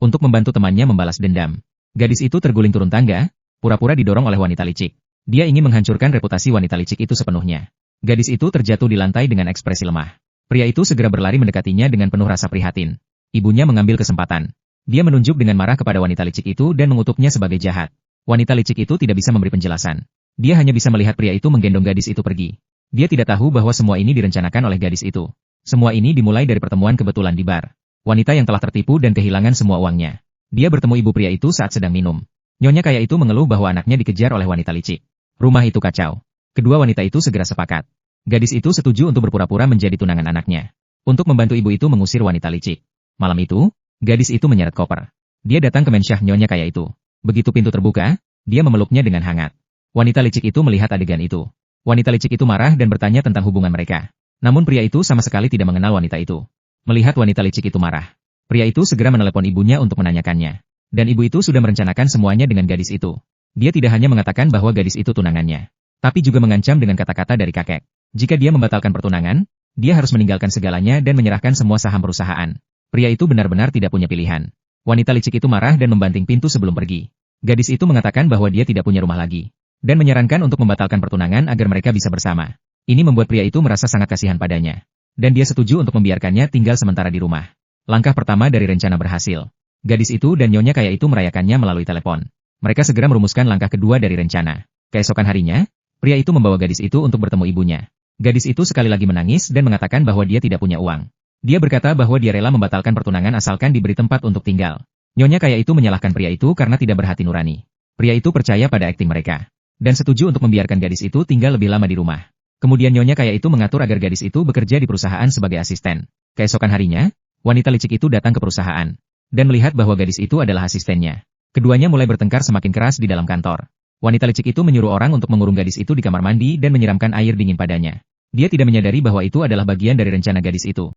untuk membantu temannya membalas dendam. Gadis itu terguling turun tangga, pura-pura didorong oleh wanita licik. Dia ingin menghancurkan reputasi wanita licik itu sepenuhnya. Gadis itu terjatuh di lantai dengan ekspresi lemah. Pria itu segera berlari mendekatinya dengan penuh rasa prihatin. Ibunya mengambil kesempatan. Dia menunjuk dengan marah kepada wanita licik itu dan mengutuknya sebagai jahat. Wanita licik itu tidak bisa memberi penjelasan. Dia hanya bisa melihat pria itu menggendong gadis itu pergi. Dia tidak tahu bahwa semua ini direncanakan oleh gadis itu. Semua ini dimulai dari pertemuan kebetulan di bar. Wanita yang telah tertipu dan kehilangan semua uangnya. Dia bertemu ibu pria itu saat sedang minum. Nyonya kaya itu mengeluh bahwa anaknya dikejar oleh wanita licik. Rumah itu kacau. Kedua wanita itu segera sepakat. Gadis itu setuju untuk berpura-pura menjadi tunangan anaknya. Untuk membantu ibu itu mengusir wanita licik. Malam itu, gadis itu menyeret koper. Dia datang ke mensyah nyonya kaya itu. Begitu pintu terbuka, dia memeluknya dengan hangat. Wanita licik itu melihat adegan itu. Wanita licik itu marah dan bertanya tentang hubungan mereka. Namun pria itu sama sekali tidak mengenal wanita itu. Melihat wanita licik itu marah, pria itu segera menelepon ibunya untuk menanyakannya. Dan ibu itu sudah merencanakan semuanya dengan gadis itu. Dia tidak hanya mengatakan bahwa gadis itu tunangannya, tapi juga mengancam dengan kata-kata dari kakek. Jika dia membatalkan pertunangan, dia harus meninggalkan segalanya dan menyerahkan semua saham perusahaan. Pria itu benar-benar tidak punya pilihan. Wanita licik itu marah dan membanting pintu sebelum pergi. Gadis itu mengatakan bahwa dia tidak punya rumah lagi, dan menyarankan untuk membatalkan pertunangan agar mereka bisa bersama. Ini membuat pria itu merasa sangat kasihan padanya. Dan dia setuju untuk membiarkannya tinggal sementara di rumah. Langkah pertama dari rencana berhasil. Gadis itu dan nyonya kaya itu merayakannya melalui telepon. Mereka segera merumuskan langkah kedua dari rencana. Keesokan harinya, pria itu membawa gadis itu untuk bertemu ibunya. Gadis itu sekali lagi menangis dan mengatakan bahwa dia tidak punya uang. Dia berkata bahwa dia rela membatalkan pertunangan asalkan diberi tempat untuk tinggal. Nyonya kaya itu menyalahkan pria itu karena tidak berhati nurani. Pria itu percaya pada akting mereka. Dan setuju untuk membiarkan gadis itu tinggal lebih lama di rumah. Kemudian nyonya kaya itu mengatur agar gadis itu bekerja di perusahaan sebagai asisten. Keesokan harinya, wanita licik itu datang ke perusahaan. Dan melihat bahwa gadis itu adalah asistennya. Keduanya mulai bertengkar semakin keras di dalam kantor. Wanita licik itu menyuruh orang untuk mengurung gadis itu di kamar mandi dan menyiramkan air dingin padanya. Dia tidak menyadari bahwa itu adalah bagian dari rencana gadis itu.